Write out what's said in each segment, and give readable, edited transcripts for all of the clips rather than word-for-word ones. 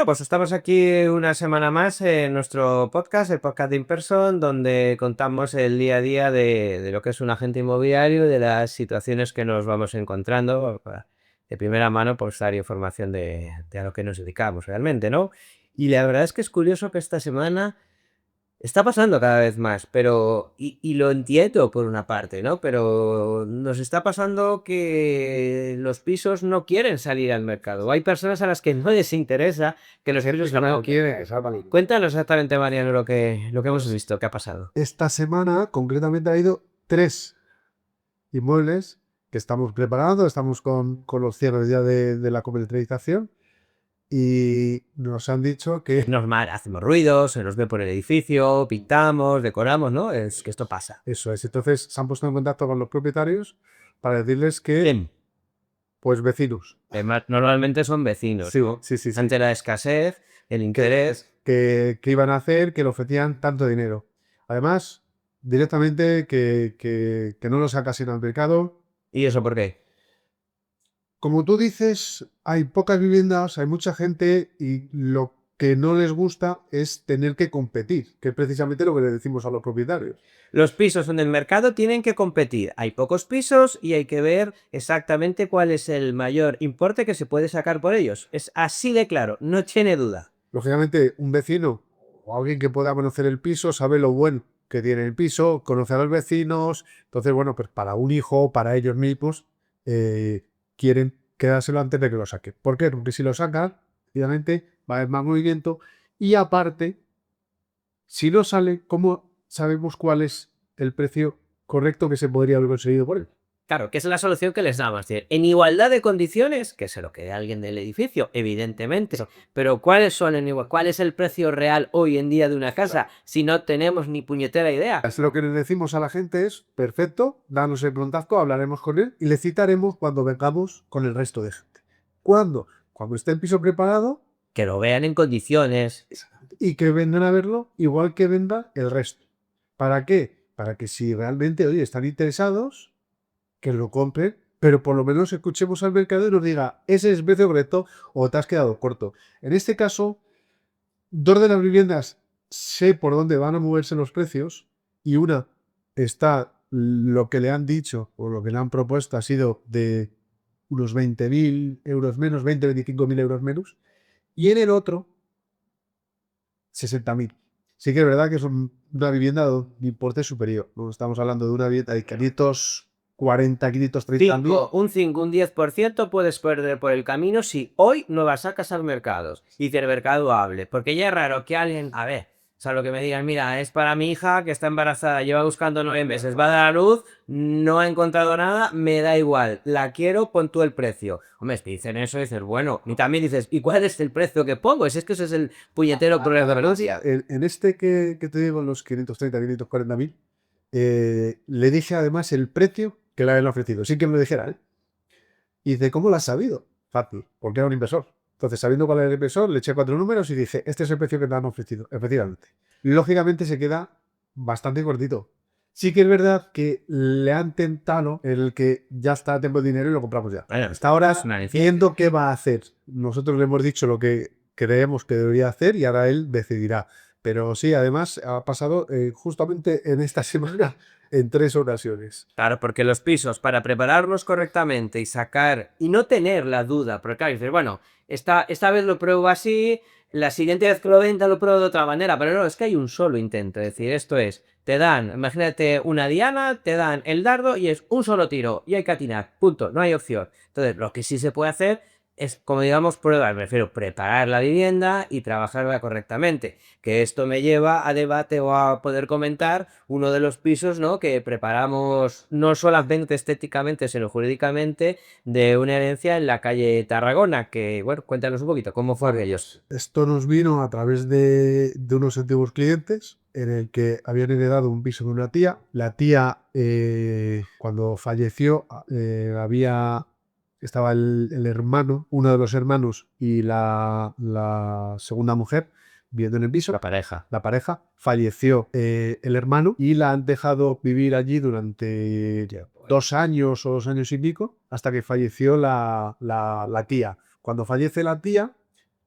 Bueno, pues estamos aquí una semana más en nuestro podcast, el podcast de Inperson, donde contamos el día a día de lo que es un agente inmobiliario y de las situaciones que nos vamos encontrando de primera mano, pues dar información de a lo que nos dedicamos realmente, ¿no? Y la verdad es que es curioso que esta semana está pasando cada vez más, pero y lo entiendo por una parte, ¿no? Pero nos está pasando que los pisos no quieren salir al mercado. Hay personas a las que no les interesa que los pisos no quieren. Cuéntanos exactamente, Mariano, lo que hemos visto, qué ha pasado. Esta semana, concretamente, ha habido 3 inmuebles que estamos preparando, estamos con los cierres ya de la comercialización y nos han dicho que Normal, hacemos ruidos, se nos ve por el edificio, pintamos, decoramos, ¿no? Es que esto pasa. eso es. Entonces se han puesto en contacto con los propietarios para decirles que, Bien. pues vecinos, Además, normalmente son vecinos, sí, ¿no? sí, sí, sí, Ante la escasez, el interés. que iban a hacer, que le ofrecían tanto dinero. Además, directamente que no lo sacasen al mercado. ¿Y eso por qué? Como tú dices, hay pocas viviendas, hay mucha gente y lo que no les gusta es tener que competir, que es precisamente lo que le decimos a los propietarios. Los pisos en el mercado tienen que competir. Hay pocos pisos y hay que ver exactamente cuál es el mayor importe que se puede sacar por ellos. Es así de claro, no tiene duda. Lógicamente, un vecino o alguien que pueda conocer el piso sabe lo bueno que tiene el piso, conoce a los vecinos. Entonces, bueno, pues para un hijo, para ellos mismos, quieren quedárselo antes de que lo saquen. ¿Por qué? Porque si lo sacan, obviamente va a haber más movimiento y aparte, si no sale, ¿cómo sabemos cuál es el precio correcto que se podría haber conseguido por él? Claro, que es la solución que les damos. Es decir, en igualdad de condiciones, que se lo quede alguien del edificio, evidentemente. Pero ¿cuáles son cuál es el precio real hoy en día de una casa si no tenemos ni puñetera idea? Es lo que le decimos a la gente es, perfecto, danos el contacto, hablaremos con él y le citaremos cuando vengamos con el resto de gente. ¿Cuándo? Cuando esté el piso preparado Que lo vean en condiciones. y que vengan a verlo igual que venda el resto. ¿Para qué? Para que si realmente, oye, están interesados, que lo compren, pero por lo menos escuchemos al mercado y nos diga, ese es el precio correcto o te has quedado corto. En este caso, 2 de las viviendas sé por dónde van a moverse los precios y una está lo que le han dicho o lo que le han propuesto ha sido de unos 20.000 euros menos, 20-25.000 euros menos, y en el otro 60.000. Sí que es verdad que es una vivienda de un importe superior. No estamos hablando de una vivienda de 540, 530 mil. Un 5, un 10% puedes perder por el camino si hoy no vas a casar mercados y que el mercado hable. Porque ya es raro que alguien, a ver, o sea, lo que me digan, mira, es para mi hija que está embarazada, lleva buscando 9 meses, va a dar a luz, no ha encontrado nada, me da igual, la quiero, pon tú el precio. Hombre, si te dicen eso, dices, bueno, y también dices, ¿y cuál es el precio que pongo? Si es que ese es el puñetero problema de verdad. En este que te digo, los 530, 540 mil, le dije además el precio que le habían ofrecido, sin que me lo dijera, ¿eh? Y dice, ¿cómo lo has sabido? Fácil, porque era un inversor. Entonces, sabiendo cuál era el inversor, le eché 4 números y dije, este es el precio que te han ofrecido, efectivamente. Lógicamente se queda bastante cortito. Sí que es verdad que le han tentado en el que ya está, tengo dinero y lo compramos ya. Bueno, Hasta ahora, es una viendo qué va a hacer. Nosotros le hemos dicho lo que creemos que debería hacer y ahora él decidirá. Pero sí, además ha pasado justamente en esta semana en 3 ocasiones. Claro, porque los pisos, para prepararlos correctamente y sacar, y no tener la duda, porque claro, dices, bueno, esta vez lo pruebo así, la siguiente vez que lo venda lo pruebo de otra manera, pero no, es que hay un solo intento, es decir, esto es, te dan, imagínate una diana, te dan el dardo y es un solo tiro, y hay que atinar, punto, no hay opción. Entonces, lo que sí se puede hacer es, como digamos, pruebas, me refiero, preparar la vivienda y trabajarla correctamente. Que esto me lleva a debate o a poder comentar uno de los pisos, ¿no?, que preparamos no solamente estéticamente, sino jurídicamente, de una herencia en la calle Tarragona, que, bueno, cuéntanos un poquito, ¿cómo fue aquellos? Esto nos vino a través de unos antiguos clientes en el que habían heredado un piso de una tía. La tía, cuando falleció, estaba el hermano, uno de los hermanos y la segunda mujer viviendo en el piso. La pareja. La pareja, falleció el hermano y la han dejado vivir allí durante 2 años o 2 años y pico, hasta que falleció la tía. Cuando fallece la tía,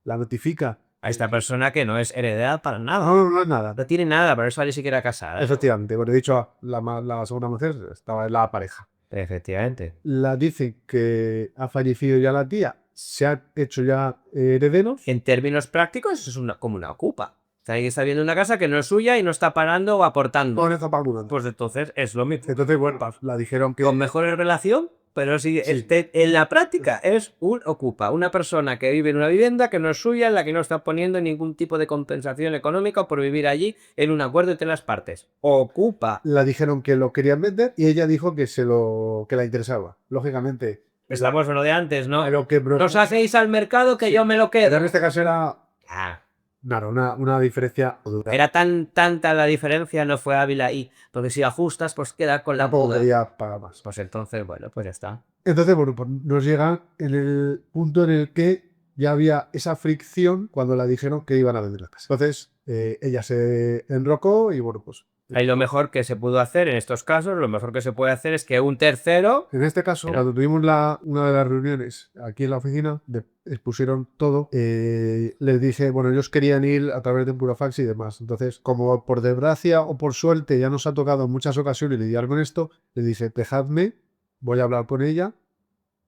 la notifica a esta persona que no es heredera para nada. No es nada. No tiene nada, pero eso ni siquiera casada. Efectivamente, bueno, he dicho, la segunda mujer estaba en la pareja. Efectivamente. La dicen que ha fallecido ya la tía, se ha hecho ya herederos. En términos prácticos, eso es como una ocupa. O sea, ahí está viendo una casa que no es suya y no está pagando o aportando. Con esa pagura. Pues entonces es lo mismo. Entonces, bueno, la dijeron que Con mejor relación, pero sí, en la práctica es un ocupa. Una persona que vive en una vivienda que no es suya, en la que no está poniendo ningún tipo de compensación económica por vivir allí en un acuerdo entre las partes. Ocupa. la dijeron que lo querían vender y ella dijo que que la interesaba. Lógicamente. Estamos en lo de antes, ¿no? Pero que Nos hacéis al mercado que yo me lo Pero quedo. en este caso era, Ah, claro, una diferencia dura. era tanta la diferencia, no fue hábil ahí. Porque si ajustas, pues queda con la Tampoco duda. quería pagar más. Pues entonces, bueno, pues ya está. Entonces, bueno, pues nos llega en el punto en el que ya había esa fricción cuando la dijeron que iban a vender la casa. Entonces, ella se enrocó y bueno, pues. Ahí lo mejor que se pudo hacer en estos casos, lo mejor que se puede hacer es que un tercero. En este caso, cuando tuvimos una de las reuniones aquí en la oficina, expusieron todo. Les dije, bueno, ellos querían ir a través de Burofax y demás. Entonces, como por desgracia o por suerte ya nos ha tocado en muchas ocasiones lidiar con esto, les dije, dejadme, voy a hablar con ella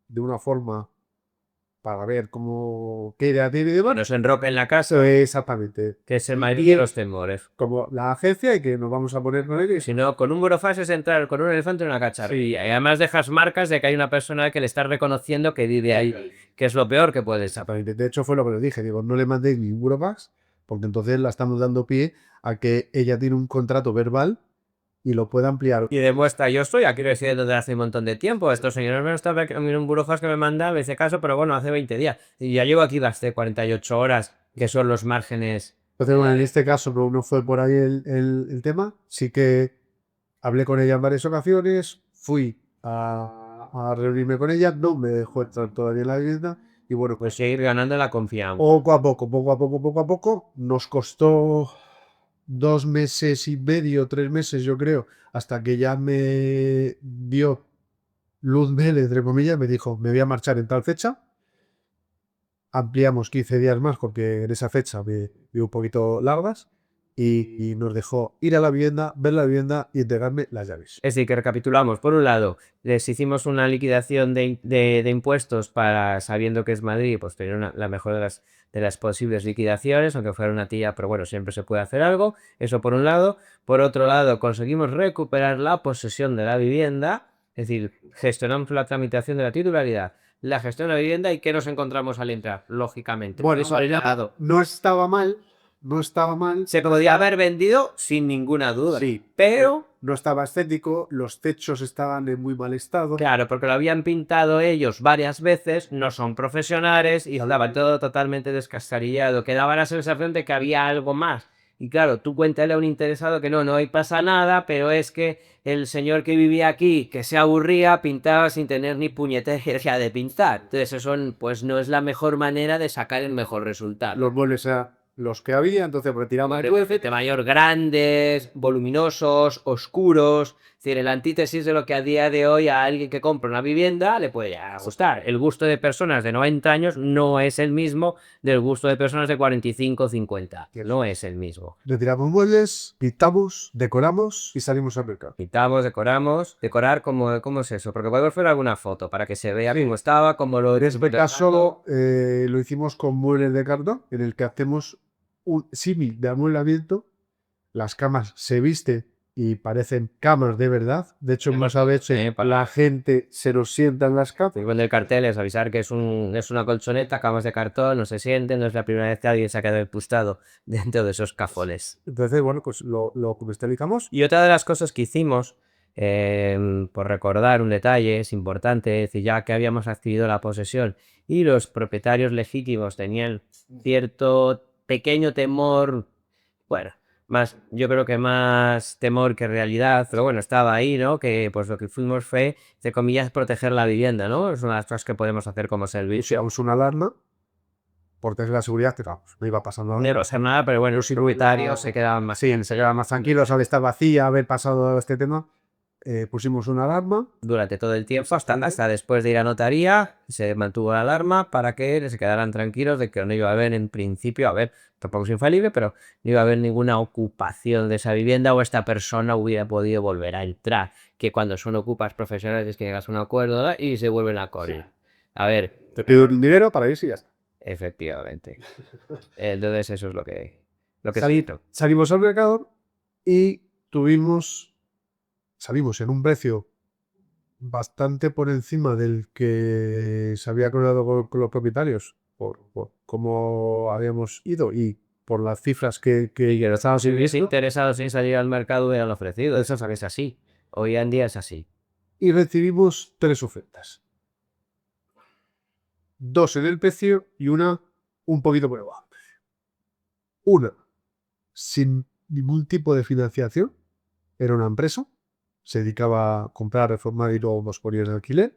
de una forma para ver qué idea tiene y demás. No se enroque en la casa, Eso es exactamente. que es el mayor de los temores. Como la agencia y que nos vamos a poner con ellos. Si no, con un burofax es entrar con un elefante en una cacharrilla. Y además dejas marcas de que hay una persona que le estás reconociendo que vive ahí, que es lo peor que puedes hacer. Exactamente. De hecho, fue lo que les dije. Digo, no le mandéis ningún Burofax, porque entonces la estamos dando pie a que ella tiene un contrato verbal y lo pueda ampliar. Y demuestra, yo estoy aquí residiendo desde hace un montón de tiempo. Estos señores me están en un burofax que me manda, me hice caso, pero bueno, hace 20 días. Y ya llevo aquí las 48 horas, que son los márgenes. Entonces, bueno, en este caso no fue por ahí el tema. Sí que hablé con ella en varias ocasiones, fui a reunirme con ella, no me dejó entrar todavía en la vivienda y bueno, Pues seguir ganando la confianza. poco a poco, nos costó 2 meses y medio, 3 meses, yo creo, hasta que ya me dio luz verde, entre comillas, me dijo, me voy a marchar en tal fecha. Ampliamos 15 días más porque en esa fecha me vi un poquito largas y nos dejó ir a la vivienda, ver la vivienda y entregarme las llaves. Es decir, que recapitulamos. Por un lado, les hicimos una liquidación de impuestos para, sabiendo que es Madrid, pues tener la mejor de las posibles liquidaciones, aunque fuera una tía, pero bueno, siempre se puede hacer algo. Eso por un lado. Por otro lado, conseguimos recuperar la posesión de la vivienda, es decir, gestionamos la tramitación de la titularidad, la gestión de la vivienda y ¿qué nos encontramos al entrar? Lógicamente. Bueno, Eso al lado. no estaba mal, no estaba mal. Se podía haber vendido sin ninguna duda. Sí, Pero no estaba estético, los techos estaban en muy mal estado. claro, porque lo habían pintado ellos varias veces, no son profesionales y estaba todo totalmente descascarillado. Quedaba la sensación de que había algo más. Y claro, tú cuéntale a un interesado que no hay pasa nada, pero es que el señor que vivía aquí, que se aburría, pintaba sin tener ni puñetera de pintar. Entonces eso pues no es la mejor manera de sacar el mejor resultado. Los muebles eran los que había, entonces retiramos. De mayor grandes, voluminosos, oscuros. Es decir, el antítesis de lo que a día de hoy a alguien que compra una vivienda le puede gustar. El gusto de personas de 90 años no es el mismo del gusto de personas de 45 o 50. No es el mismo. Retiramos muebles, pintamos, decoramos y salimos al mercado. Pintamos, decoramos. Decorar, ¿cómo es eso? Porque podemos hacer alguna foto para que se vea cómo estaba, cómo lo... En este caso lo hicimos con muebles de cartón, en el que hacemos un símil de amueblamiento. Las camas se visten y parecen camas de verdad. De hecho, más a veces la gente se nos sienta en las camas. Igual del cartel es avisar que es una colchoneta, camas de cartón, no se sienten, no es la primera vez que alguien se ha quedado impustado dentro de esos cajones. Entonces, bueno, pues lo comercializamos. Y otra de las cosas que hicimos, por recordar un detalle, es importante, es decir, ya que habíamos adquirido la posesión y los propietarios legítimos tenían cierto pequeño temor, bueno, yo creo que más temor que realidad, pero bueno, estaba ahí, ¿no? Que pues lo que fuimos fue, entre comillas, proteger la vivienda, ¿no? Es una de las cosas que podemos hacer como servicio. Pusimos una alarma por tener la seguridad que vamos, no iba pasando nada. No iba a hacer nada, pero bueno, los propietarios se quedaban más. Sí, se quedaban más tranquilos al estar vacía, haber pasado este tema. pusimos una alarma. Durante todo el tiempo, hasta después de ir a notaría, se mantuvo la alarma para que se quedaran tranquilos de que no iba a haber, en principio, a ver, tampoco es infalible, pero no iba a haber ninguna ocupación de esa vivienda o esta persona hubiera podido volver a entrar. Que cuando son ocupas profesionales es que llegas a un acuerdo, ¿verdad? Y se vuelven a correr. A ver, Te pido un dinero para irse y ya está. efectivamente. Entonces eso es lo que Salimos al mercado y salimos en un precio bastante por encima del que se había acordado con los propietarios, por cómo habíamos ido y por las cifras Y que los Estados que Unidos visto. interesados en salir al mercado hubieran ofrecido. Eso es así. Hoy en día es así. Y recibimos 3 ofertas. 2 en el precio y una un poquito por debajo. Una sin ningún tipo de financiación, era una empresa, se dedicaba a comprar, reformar y luego nos ponía en alquiler.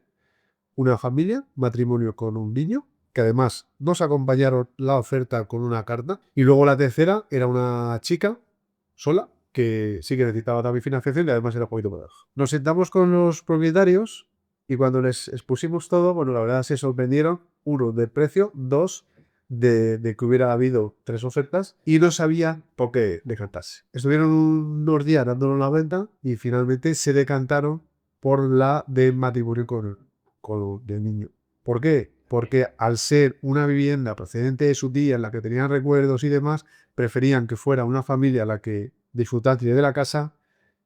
Una familia, matrimonio con un niño, que además nos acompañaron la oferta con una carta. Y luego la tercera era una chica sola, que sí que necesitaba también financiación y además era un poquito más bajo. Nos sentamos con los propietarios y cuando les expusimos todo, bueno, la verdad se sorprendieron, uno, del precio, dos, de que hubiera habido 3 ofertas y no sabían por qué decantarse. Estuvieron unos días dándonos la venta y finalmente se decantaron por la de matrimonio con el niño. ¿Por qué? Porque al ser una vivienda procedente de su tía en la que tenían recuerdos y demás, preferían que fuera una familia la que disfrutase de la casa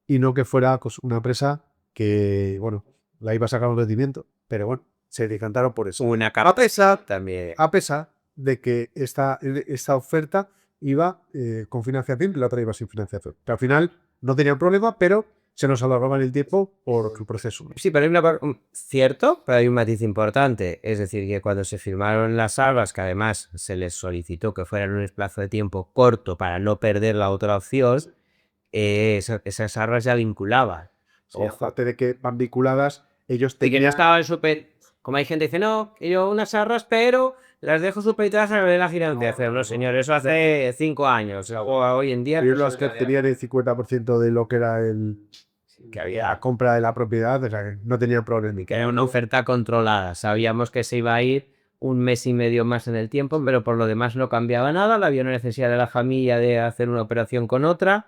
y no que fuera una empresa que, bueno, la iba a sacar un rendimiento. Pero bueno, se decantaron por eso. Una capa también. A pesar de que esta oferta iba con financiación y la otra iba sin financiación. Que al final no tenían problema, pero se nos alargaba el tiempo por el proceso. Sí, pero hay una cierto, pero hay un matiz importante. Es decir, que cuando se firmaron las arras, que además se les solicitó que fueran en un plazo de tiempo corto para no perder la otra opción, esas arras ya vinculaban. Aparte de que van vinculadas, ellos De que no tenían... estaban súper. Como hay gente que dice, no, yo unas arras, pero las dejo supeditadas a la financiación. No, señor, eso hace 5 años. O hoy en día. Ellos los que tenían el 50% de lo que era Que había la compra de la propiedad, o sea, que no tenían problema. que era una oferta controlada. Sabíamos que se iba a ir un mes y medio más en el tiempo, pero por lo demás no cambiaba nada. Había una necesidad de la familia de hacer una operación con otra,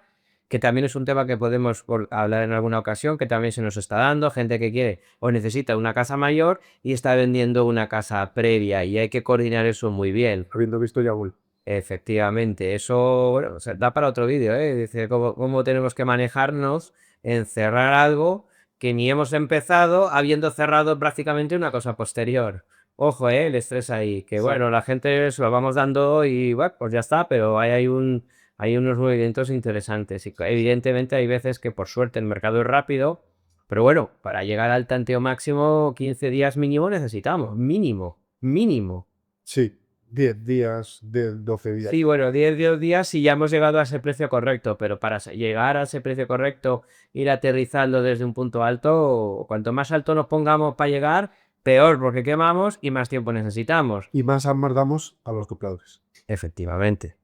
que también es un tema que podemos hablar en alguna ocasión, que también se nos está dando. Gente que quiere o necesita una casa mayor y está vendiendo una casa previa y hay que coordinar eso muy bien. Habiendo visto ya Google. Efectivamente, eso bueno, da para otro vídeo, ¿eh? Dice cómo tenemos que manejarnos en cerrar algo que ni hemos empezado habiendo cerrado prácticamente una cosa posterior. Ojo, el estrés ahí, que bueno, la gente se lo vamos dando y bueno, pues ya está, pero hay unos movimientos interesantes y evidentemente hay veces que por suerte el mercado es rápido, pero bueno, para llegar al tanteo máximo 15 días mínimo necesitamos, mínimo. Sí, 10 días, 12 días. Sí, bueno, 10 días y ya hemos llegado a ese precio correcto, pero para llegar a ese precio correcto, ir aterrizando desde un punto alto, cuanto más alto nos pongamos para llegar, peor porque quemamos y más tiempo necesitamos. Y más damos a los compradores. Efectivamente,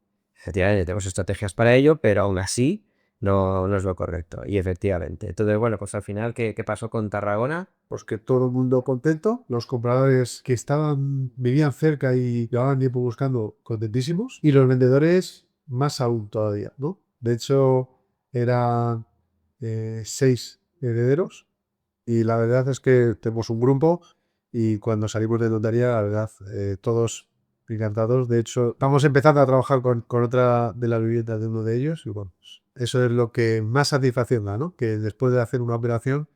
tenemos estrategias para ello, pero aún así no es lo correcto. Y efectivamente, entonces bueno, pues al final, ¿qué pasó con Tarragona? Pues que todo el mundo contento, los compradores que vivían cerca y llevaban tiempo buscando, contentísimos, y los vendedores más aún todavía, ¿no? De hecho, eran 6 herederos y la verdad es que tenemos un grupo y cuando salimos de notaría, la verdad, todos encantados. De hecho, estamos empezando a trabajar con otra de las viviendas de uno de ellos y bueno, pues, eso es lo que más satisfacción da, ¿no? Que después de hacer una operación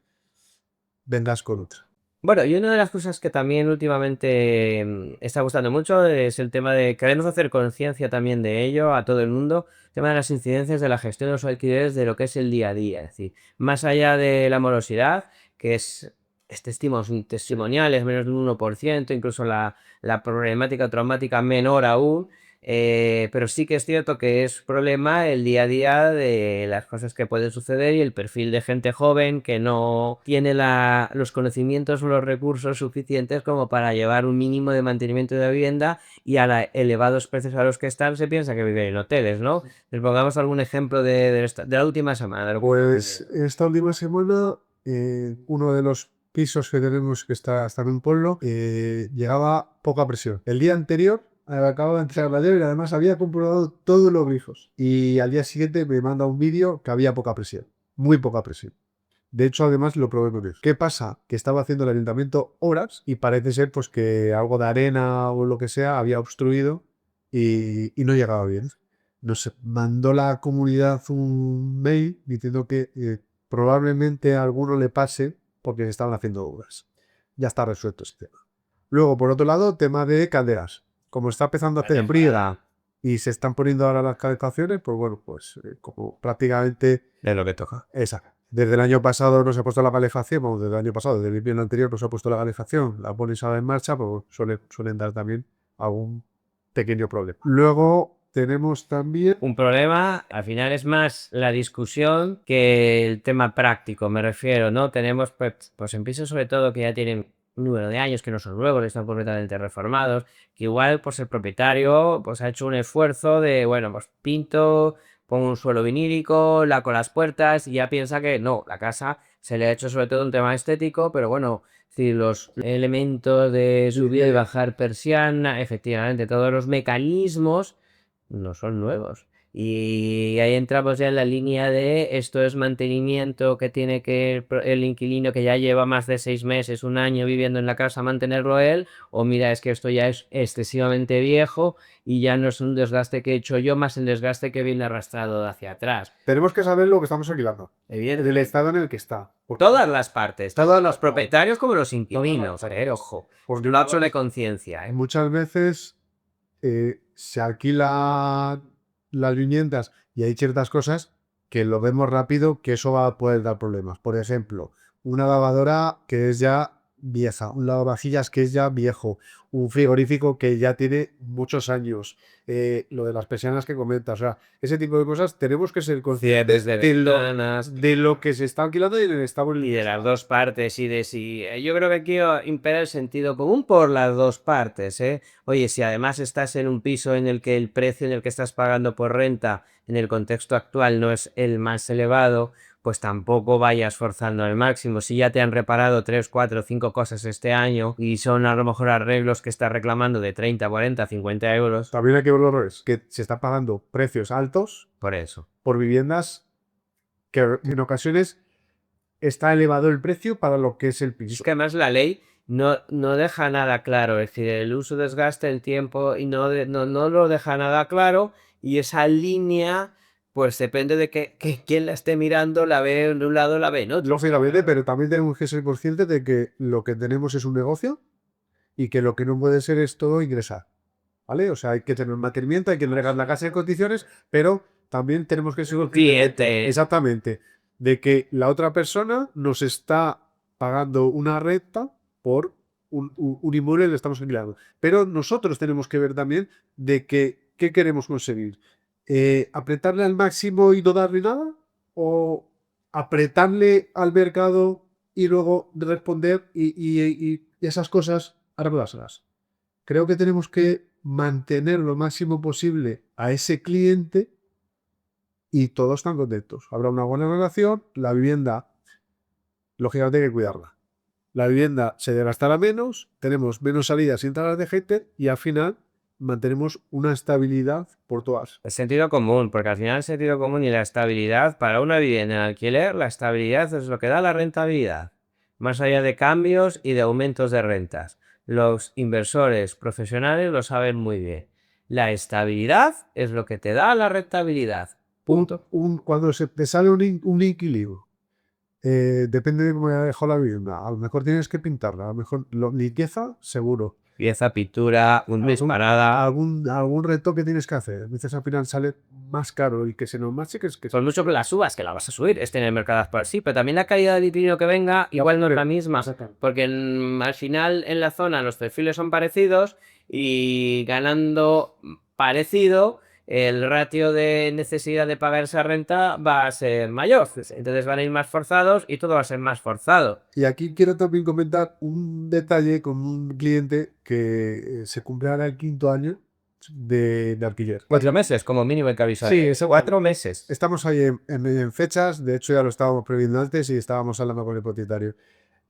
vendas con otra. Bueno, y una de las cosas que también últimamente está gustando mucho es el tema de queremos hacer conciencia también de ello a todo el mundo, el tema de las incidencias de la gestión de los alquileres de lo que es el día a día, es decir, más allá de la morosidad, que es testimonial, es menos de un 1%, incluso la problemática traumática menor aún, pero sí que es cierto que es problema el día a día de las cosas que pueden suceder y el perfil de gente joven que no tiene los conocimientos o los recursos suficientes como para llevar un mínimo de mantenimiento de la vivienda y a elevados precios a los que están se piensa que viven en hoteles, ¿no? Les pongamos algún ejemplo de la última semana. Pues esta última semana uno de los pisos que tenemos que está en un pueblo, llegaba poca presión. El día anterior acababa de entrar la llave y además había comprobado todos los grifos. Y al día siguiente me manda un vídeo que había poca presión, muy poca presión. De hecho, además lo probé con eso. ¿Qué pasa? Que estaba haciendo el ayuntamiento obras y parece ser pues que algo de arena o lo que sea había obstruido y no llegaba bien. Nos mandó la comunidad un mail diciendo que probablemente a alguno le pase porque se estaban haciendo obras. Ya está resuelto este tema. Luego, por otro lado, tema de calderas. Como está empezando a hacer frío y se están poniendo ahora las calefacciones, pues bueno, pues como prácticamente Es lo que toca. esa. Desde el año pasado no se ha puesto la calefacción, bueno, desde el año pasado, desde el invierno anterior no se ha puesto la calefacción, la pones ahora en marcha, pues suelen dar también algún pequeño problema. Luego tenemos también... Un problema, al final es más la discusión que el tema práctico, me refiero, ¿no? Tenemos, pues en pisos sobre todo que ya tienen un número de años que no son nuevos, están completamente reformados, que igual pues el propietario pues ha hecho un esfuerzo de, bueno, pues pinto, pongo un suelo vinílico, laco las puertas y ya piensa que no, la casa se le ha hecho sobre todo un tema estético, pero bueno, si los elementos de subir y bajar persiana, efectivamente, todos los mecanismos no son nuevos. Y ahí entramos ya en la línea de esto es mantenimiento que tiene que el inquilino que ya lleva más de 6 meses, un año viviendo en la casa, mantenerlo él, o mira, es que esto ya es excesivamente viejo y ya no es un desgaste que he hecho yo, más el desgaste que viene arrastrado hacia atrás. Tenemos que saber lo que estamos alquilando, Evidente. del estado en el que está. Todas las partes, todos los propietarios como los inquilinos, ojo, Porque un lapso de conciencia. muchas veces se alquilan las viviendas y hay ciertas cosas que lo vemos rápido que eso va a poder dar problemas. Por ejemplo, una lavadora que es ya vieja, un lavavajillas que es ya viejo, un frigorífico que ya tiene muchos años, lo de las persianas que comentas, o sea, ese tipo de cosas tenemos que ser conscientes Cierres de ventanas, de lo que se está alquilando y del estado en el y que de está. las dos partes y de si yo creo que aquí impera el sentido común por las dos partes, ¿eh? Oye, si además estás en un piso en el que el precio en el que estás pagando por renta en el contexto actual no es el más elevado, pues tampoco vayas forzando al máximo. Si ya te han reparado 3, 4, 5 cosas este año y son a lo mejor arreglos que estás reclamando de 30, 40, 50 euros, También hay que ver los errores, que se está pagando precios altos por eso. por viviendas que en ocasiones está elevado el precio para lo que es el Es piso. que además la ley no deja nada claro, es decir, el uso desgaste, el tiempo, y no lo deja nada claro, y esa línea, pues depende de que quien la esté mirando, la ve de un lado, la ve en otro. Lógicamente, pero también tenemos que ser conscientes de que lo que tenemos es un negocio y que lo que no puede ser es todo ingresar. ¿Vale? O sea, hay que tener mantenimiento, hay que entregar la casa en condiciones, pero también tenemos que ser Cliente. exactamente de que la otra persona nos está pagando una renta por un inmueble que le estamos alquilando. Pero nosotros tenemos que ver también de que qué queremos conseguir. ¿Apretarle al máximo y no darle nada? ¿O apretarle al mercado y luego responder y esas cosas arreglárselas? Creo que tenemos que mantener lo máximo posible a ese cliente y todos están contentos. Habrá una buena relación, la vivienda, lógicamente hay que cuidarla. La vivienda se desgastará menos, tenemos menos salidas y entradas de gente y al final mantenemos una estabilidad por todas. El sentido común, porque al final el sentido común y la estabilidad, para una vivienda en alquiler, la estabilidad es lo que da la rentabilidad, más allá de cambios y de aumentos de rentas. Los inversores profesionales lo saben muy bien. La estabilidad es lo que te da la rentabilidad. Punto. Cuando se te sale un inquilino, depende de cómo haya dejado la vivienda. A lo mejor tienes que pintarla, a lo mejor limpieza, seguro. Pieza, pintura, un mes parada. Algún retoque tienes que hacer. A veces al final sale más caro y que se nos marche que Por mucho que la subas, que la vas a subir, este en el mercado por sí, pero también la calidad del inquilino que venga igual no es la misma, porque al final en la zona los perfiles son parecidos y ganando parecido, el ratio de necesidad de pagar esa renta va a ser mayor, entonces van a ir más forzados y todo va a ser más forzado. Y aquí quiero también comentar un detalle con un cliente que se cumple ahora el 5.º año, de alquiler. 4 meses, como mínimo hay que avisar. Sí, eso- 4 meses. Estamos ahí en fechas, de hecho ya lo estábamos previendo antes y estábamos hablando con el propietario.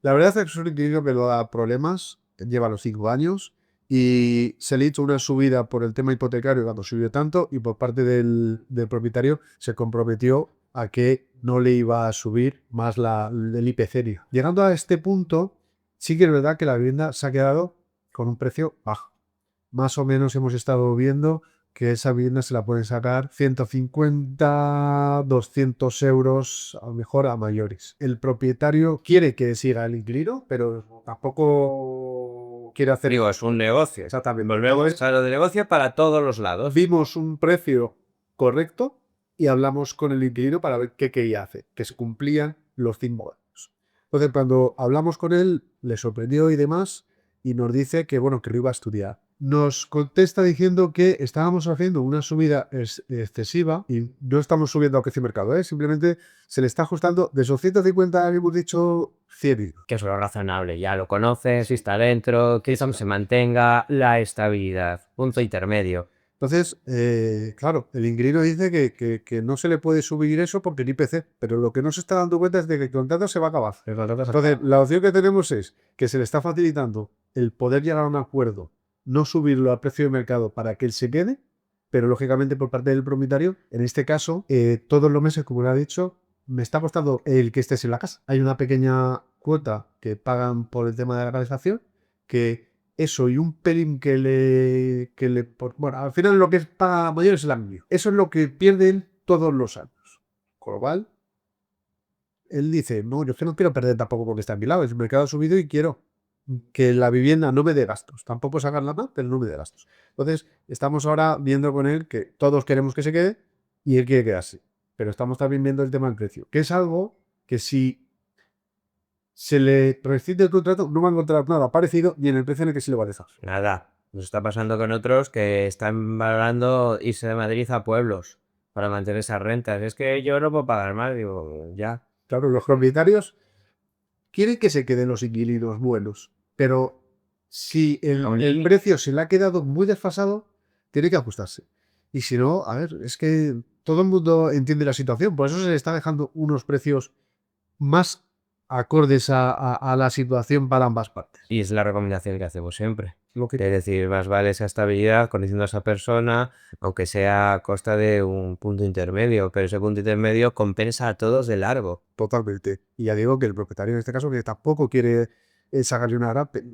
La verdad es que es un inquilino que no da problemas, lleva los 5 años y se le hizo una subida por el tema hipotecario cuando subió tanto y por parte del propietario se comprometió a que no le iba a subir más el IPC. Llegando a este punto, sí que es verdad que la vivienda se ha quedado con un precio bajo. Más o menos hemos estado viendo que esa vivienda se la pueden sacar 150, 200 euros, a lo mejor a mayores. El propietario quiere que siga el inquilino, pero tampoco quiere hacer... Digo, es un negocio. Exactamente. Volvemos a lo de negocio para todos los lados. Vimos un precio correcto y hablamos con el inquilino para ver qué quería hacer, que se cumplían los 5 años. Entonces, cuando hablamos con él, le sorprendió y demás, y nos dice que, bueno, que lo iba a estudiar. Nos contesta diciendo que estábamos haciendo una subida excesiva y no estamos subiendo a precio de mercado, simplemente se le está ajustando de esos 150, habíamos dicho 100 euros. Que es lo razonable, ya lo conoces, si está dentro, que se mantenga la estabilidad. Punto intermedio. Entonces, claro, el inquilino dice que no se le puede subir eso porque el IPC, pero lo que no se está dando cuenta es de que el contrato se va a acabar. Entonces, la opción que tenemos es que se le está facilitando el poder llegar a un acuerdo, no subirlo a precio de mercado para que él se quede, pero lógicamente por parte del propietario, en este caso, todos los meses, como le ha dicho, me está costando el que estés en la casa. Hay una pequeña cuota que pagan por el tema de la calefacción, que eso y un pelín bueno, al final lo que paga mayor es el cambio. Eso es lo que pierden todos los años. Con lo cual, él dice, no, yo es que no quiero perder tampoco porque está a mi lado. El mercado ha subido y quiero que la vivienda no me dé gastos. Tampoco sacarla más, pero no me dé gastos. Entonces, estamos ahora viendo con él que todos queremos que se quede y él quiere quedarse. Pero estamos también viendo el tema del precio, que es algo que si se le rescinde el contrato, no va a encontrar nada parecido ni en el precio en el que se le va a dejar. Nada. Nos está pasando con otros que están valorando irse de Madrid a pueblos para mantener esas rentas. Es que yo no puedo pagar más, digo, ya. Claro, los propietarios quieren que se queden los inquilinos buenos, pero si el precio se le ha quedado muy desfasado, tiene que ajustarse. Y si no, a ver, es que todo el mundo entiende la situación, por eso se le está dejando unos precios más acordes a la situación para ambas partes. Y es la recomendación que hacemos siempre. Lo que Es decir, más vale esa estabilidad conociendo a esa persona, aunque sea a costa de un punto intermedio, pero ese punto intermedio compensa a todos de largo. totalmente. Y ya digo que el propietario en este caso que tampoco quiere sacarle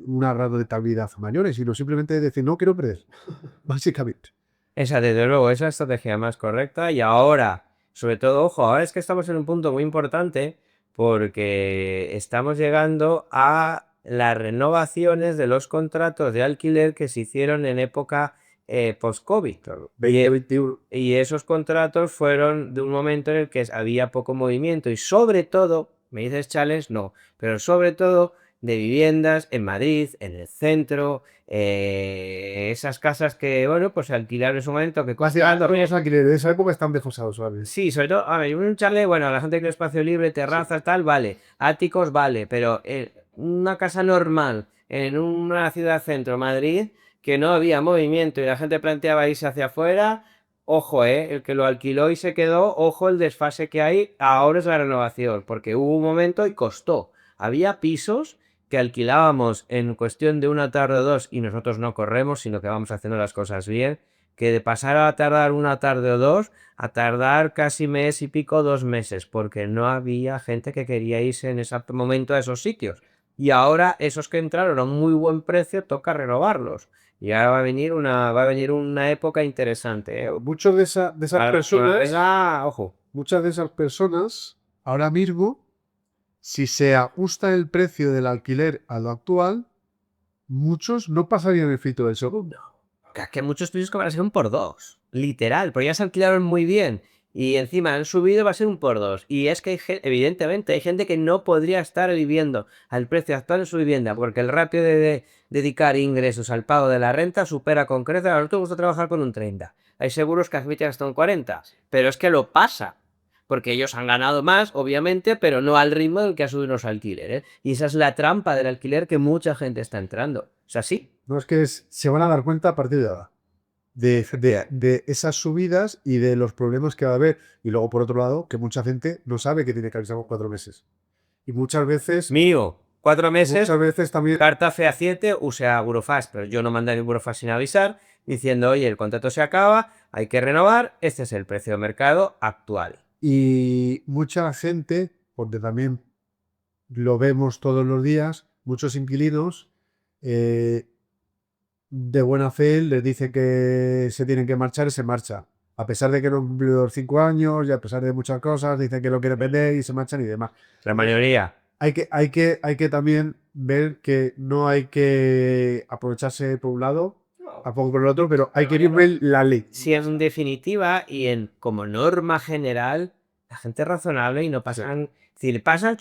una rentabilidad mayores, sino simplemente decir, no quiero perder, básicamente. Esa, desde luego, es la estrategia más correcta. Y ahora, sobre todo, ojo, ahora es que estamos en un punto muy importante porque estamos llegando a las renovaciones de los contratos de alquiler que se hicieron en época post-COVID. Claro, Y, 2021. y esos contratos fueron de un momento en el que había poco movimiento y sobre todo, me dices chales, no, pero sobre todo de viviendas en Madrid, en el centro, esas casas que, bueno, pues se alquilaron en su momento, que Los alquileres de esa época están desfasados, ¿sabes? sí, sobre todo, a ver, un chalet, bueno, la gente que tiene espacio libre, terrazas, tal, vale, áticos, vale, pero una casa normal en una ciudad centro, Madrid, que no había movimiento y la gente planteaba irse hacia afuera, ojo, el que lo alquiló y se quedó, ojo el desfase que hay, ahora es la renovación, porque hubo un momento y costó. Había pisos que alquilábamos en cuestión de una tarde o dos y nosotros no corremos, sino que vamos haciendo las cosas bien, que de pasar a tardar una tarde o dos, a tardar casi mes y pico, 2 meses, porque no había gente que quería irse en ese momento a esos sitios. Y ahora esos que entraron a un muy buen precio, toca renovarlos. Y ahora va a venir una época interesante. Muchas de esas personas, Ojo. muchas de esas personas, ahora mismo, si se ajusta el precio del alquiler a lo actual, muchos no pasarían el filtro del segundo. Que muchos pisos que van a ser un por dos, literal, porque ya se alquilaron muy bien y encima han subido, va a ser un por dos. Y es que hay evidentemente hay gente que no podría estar viviendo al precio actual en su vivienda, porque el ratio de dedicar ingresos al pago de la renta supera con creces. A nosotros nos gusta trabajar con un 30. Hay seguros que admiten hasta un 40, pero es que lo pasa. Porque ellos han ganado más, obviamente, pero no al ritmo del que ha subido los alquileres. Y esa es la trampa del alquiler que mucha gente está entrando. Es así. No es que se van a dar cuenta a partir de ahora. de esas subidas y de los problemas que va a haber. Y luego, por otro lado, que mucha gente no sabe que tiene que avisar con 4 meses. Y muchas veces Mío, 4 meses, también. carta fehaciente, o sea, Burofax, pero yo no mandaré Burofax sin avisar, diciendo, oye, el contrato se acaba, hay que renovar, este es el precio de mercado actual. Y mucha gente, porque también lo vemos todos los días, muchos inquilinos de buena fe les dicen que se tienen que marchar y se marcha. A pesar de que no han cumplido los 5 años y a pesar de muchas cosas, dicen que lo quieren vender y se marchan y demás. La mayoría. Hay que también ver que no hay que aprovecharse por un lado, tampoco por el otro, pero hay que ver la ley. Si en definitiva y en como norma general, la gente es razonable y no pasan, es decir, pasan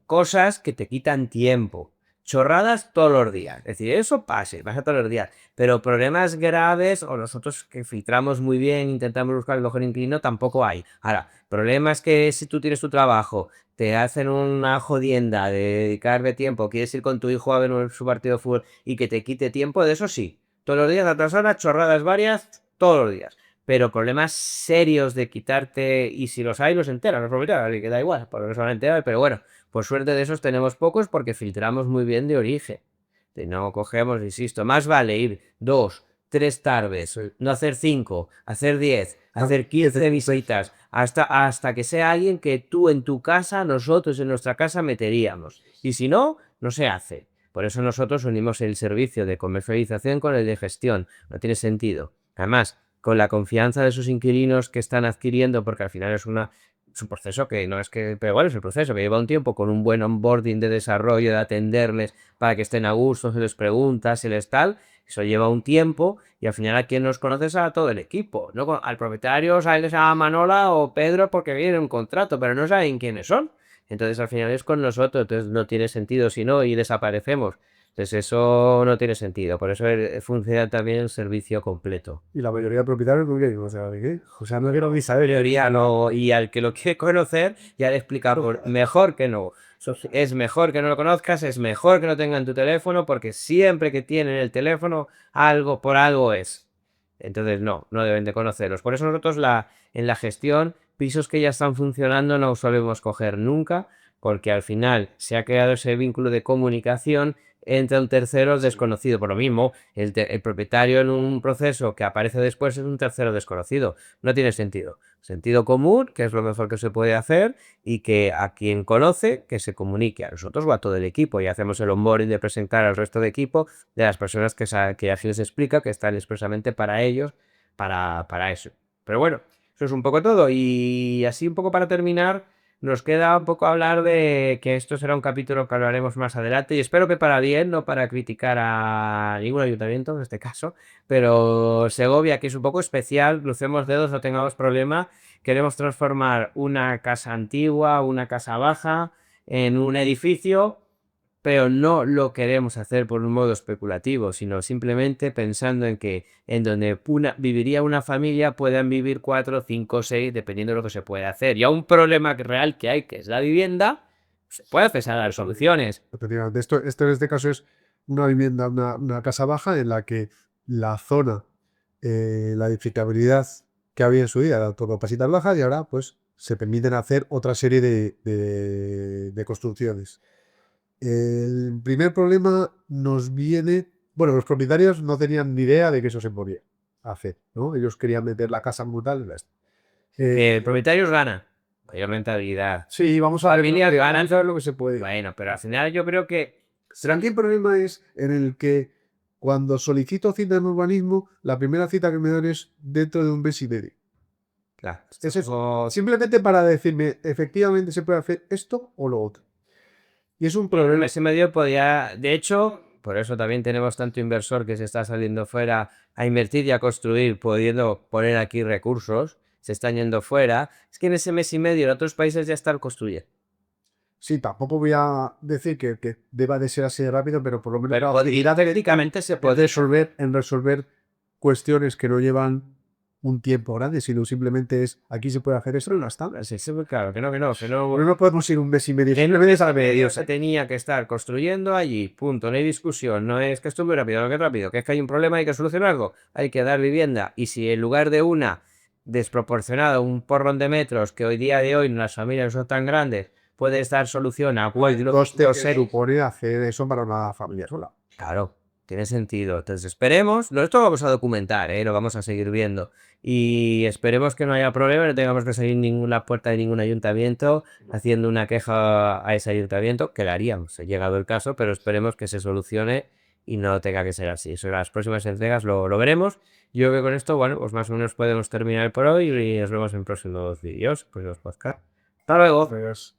cosas que te quitan tiempo, chorradas todos los días, es decir, eso pasa todos los días, pero problemas graves o nosotros que filtramos muy bien, intentamos buscar el mejor inquilino, tampoco hay. Ahora, problemas que si tú tienes tu trabajo, te hacen una jodienda de dedicarle tiempo, quieres ir con tu hijo a ver su partido de fútbol y que te quite tiempo, de eso sí. Todos los días, a otras horas, chorradas varias, todos los días. Pero problemas serios de quitarte, y si los hay, los enteran, los propietarios, y que da igual, porque no se van a enterar, pero bueno, por suerte de esos tenemos pocos porque filtramos muy bien de origen. De no cogemos, insisto, más vale ir 2, 3 tardes, no hacer 5, hacer 10, hacer 15 visitas, hasta que sea alguien que tú en tu casa, nosotros en nuestra casa meteríamos. Y si no, no se hace. Por eso nosotros unimos el servicio de comercialización con el de gestión. No tiene sentido. Además, con la confianza de sus inquilinos que están adquiriendo, porque al final es un proceso que no es que, pero bueno, es el proceso que lleva un tiempo con un buen onboarding de desarrollo, de atenderles para que estén a gusto, se les pregunta, se les tal, eso lleva un tiempo y al final a quien nos conoces a todo el equipo, ¿no? Al propietario sabe que se llama Manola o Pedro porque viene un contrato, pero no saben quiénes son. Entonces al final es con nosotros, entonces no tiene sentido si no y desaparecemos. Entonces eso no tiene sentido, por eso funciona también el servicio completo. Y la mayoría de propietarios no quieren, o sea, ¿de qué? O sea, no quiero ni saber. Mayoría no, y al que lo quiere conocer ya le explica mejor que no. Es mejor que no lo conozcas, es mejor que no tengan tu teléfono, porque siempre que tienen el teléfono, algo por algo es. Entonces no deben de conocerlos. Por eso nosotros en la gestión, pisos que ya están funcionando no solemos coger nunca, porque al final se ha creado ese vínculo de comunicación entre un tercero desconocido. Por lo mismo, el propietario en un proceso que aparece después es un tercero desconocido. No tiene sentido. Sentido común, que es lo mejor que se puede hacer, y que a quien conoce, que se comunique a nosotros o a todo el equipo, y hacemos el onboarding de presentar al resto de equipo de las personas que así les explica, que están expresamente para ellos, para eso. Pero bueno, eso es un poco todo, y así un poco para terminar, nos queda un poco hablar de que esto será un capítulo que hablaremos más adelante, y espero que para bien, no para criticar a ningún ayuntamiento en este caso, pero Segovia, que es un poco especial, crucemos dedos, no tengamos problema. Queremos transformar una casa antigua, una casa baja, en un edificio, pero no lo queremos hacer por un modo especulativo, sino simplemente pensando en que en donde viviría una familia puedan vivir 4, 5, 6, dependiendo de lo que se puede hacer. Y a un problema real que hay, que es la vivienda, se puede empezar a dar soluciones. Efectivamente, esto en este caso es una vivienda, una casa baja en la que la zona, la edificabilidad que había en su día era todo casitas bajas y ahora pues se permiten hacer otra serie de construcciones. El primer problema nos viene, bueno, los propietarios no tenían ni idea de que eso se podía hacer, ¿no? Ellos querían meter la casa en tal. El propietario gana mayor rentabilidad. Sí, vamos a ver, Familias ganan. saber lo que se puede. Bueno, pero al final yo creo que Aquí el problema es en el que cuando solicito cita en urbanismo, la primera cita que me dan es dentro de un mes y medio. claro, Es eso. Simplemente para decirme, efectivamente se puede hacer esto o lo otro. Y es un problema. ese medio podía, de hecho, por eso también tenemos tanto inversor que se está saliendo fuera a invertir y a construir, pudiendo poner aquí recursos, se están yendo fuera. Es que en ese mes y medio en otros países ya están construyendo. Sí, tampoco voy a decir que deba de ser así de rápido, pero por lo menos Pero técnicamente se puede. resolver cuestiones que no llevan un tiempo grande, sino simplemente es aquí se puede hacer esto y no está. Sí, sí, claro, que no, No podemos ir un mes y medio. simplemente al medio se tenía que estar construyendo allí, punto, no hay discusión, no es que esto es muy rápido, no que es rápido, que es que hay un problema, hay que solucionarlo, hay que dar vivienda, y si en lugar de una desproporcionada, un porrón de metros, que hoy día de hoy las familias no son tan grandes, puede estar solución a El coste que supone hacer eso para una familia sola. Claro, tiene sentido. Entonces esperemos, esto lo vamos a documentar, lo vamos a seguir viendo. Y esperemos que no haya problema, no tengamos que salir ninguna puerta de ningún ayuntamiento haciendo una queja a ese ayuntamiento, que la haríamos, ha llegado el caso, pero esperemos que se solucione y no tenga que ser así. Eso en las próximas entregas lo veremos. Yo creo que con esto, bueno, pues más o menos podemos terminar por hoy y nos vemos en próximos vídeos, próximos podcasts. Hasta luego. Pues,